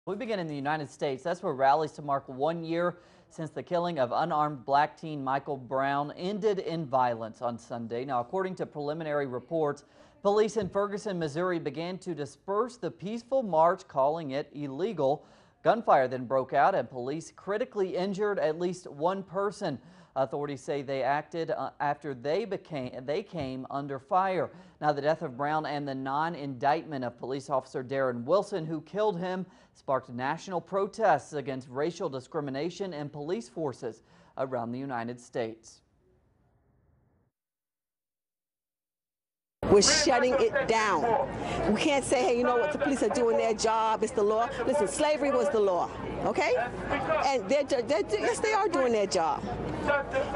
We begin in the United States. That's where rallies to mark 1 year since the killing of unarmed black teen Michael Brown ended in violence on Sunday. Now, according to preliminary reports, police in Ferguson, Missouri began to disperse the peaceful march, calling it illegal. Gunfire then broke out and police critically injured at least one person. Authorities say they acted after they came under fire. Now, the death of Brown and the non-indictment of police officer Darren Wilson, who killed him, sparked national protests against racial discrimination in police forces around the United States. We're shutting it down. We can't say, hey, you know what, the police are doing their job, it's the law. Listen, slavery was the law, okay? And yes, they are doing their job.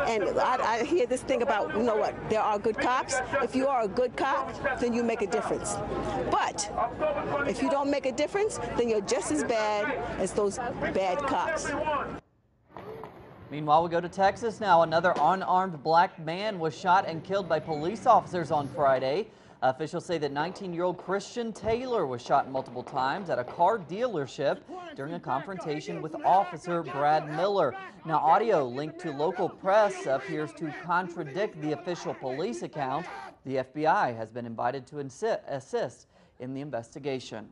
And I hear this thing about, you know what, there are good cops. If you are a good cop, then you make a difference. But if you don't make a difference, then you're just as bad as those bad cops. Meanwhile, we go to Texas now. Another unarmed black man was shot and killed by police officers on Friday. Officials say that 19-year-old Christian Taylor was shot multiple times at a car dealership during a confrontation with Officer Brad Miller. Now, audio linked to local press appears to contradict the official police account. The FBI has been invited to assist in the investigation.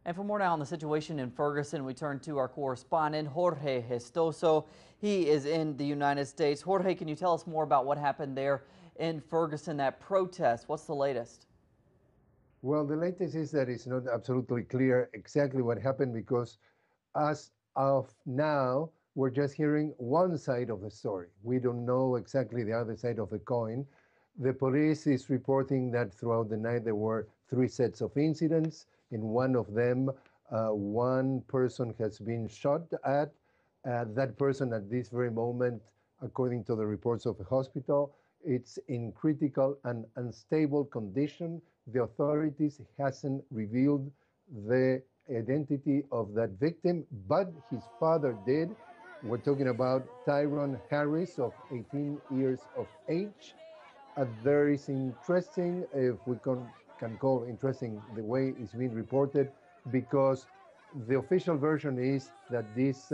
And for more now on the situation in Ferguson, we turn to our correspondent, Jorge Gestoso. He is in the United States. Jorge, can you tell us more about what happened there in Ferguson, that protest? What's the latest? Well, the latest is that it's not absolutely clear exactly what happened because as of now, we're just hearing one side of the story. We don't know exactly the other side of the coin. The police is reporting that throughout the night there were 3 sets of incidents. In one of them, one person has been shot at. That person at this very moment, according to the reports of the hospital, it's in critical and unstable condition. The authorities hasn't revealed the identity of that victim, but his father did. We're talking about Tyrone Harris of 18 years of age. There is interesting, if we can call interesting the way it's being reported, because the official version is that this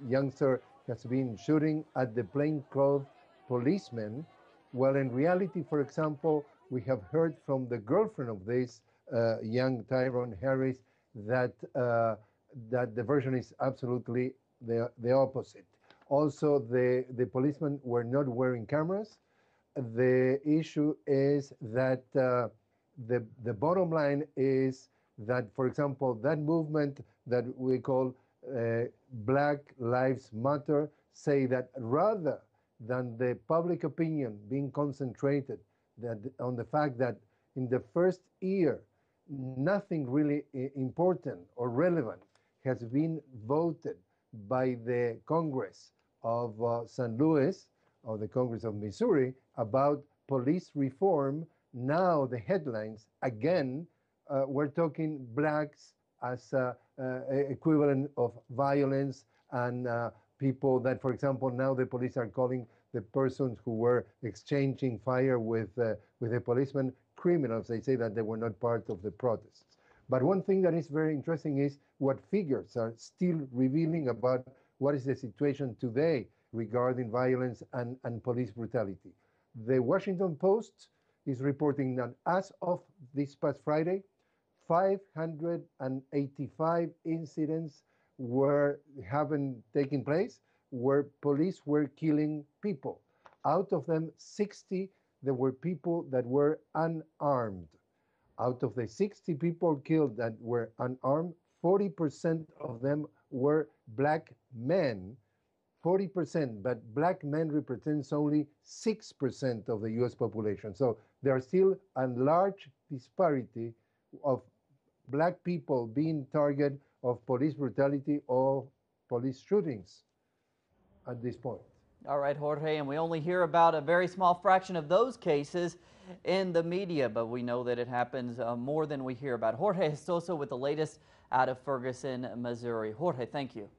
youngster has been shooting at the plainclothes policeman. Well, in reality, for example, we have heard from the girlfriend of this young Tyrone Harris that that the version is absolutely the opposite. Also, the policemen were not wearing cameras. The issue is that the bottom line is that, for example, that movement that we call Black Lives Matter say that rather than the public opinion being concentrated on the fact that in the first year nothing really important or relevant has been voted by the Congress of St. Louis or the Congress of Missouri about police reform. Now the headlines, again, we're talking blacks as equivalent of violence and people that, for example, now the police are calling the persons who were exchanging fire with the policemen criminals. They say that they were not part of the protests. But one thing that is very interesting is what figures are still revealing about what is the situation today regarding violence and police brutality. The Washington Post is reporting that as of this past Friday, 585 incidents haven't taken place where police were killing people. Out of them, 60, there were people that were unarmed. Out of the 60 people killed that were unarmed, 40% of them were black men. 40%, but black men represents only 6% of the US population. So there's still a large disparity of black people being target of police brutality or police shootings at this point. All right, Jorge, and we only hear about a very small fraction of those cases in the media, but we know that it happens more than we hear about. Jorge Gestoso with the latest out of Ferguson, Missouri. Jorge, thank you.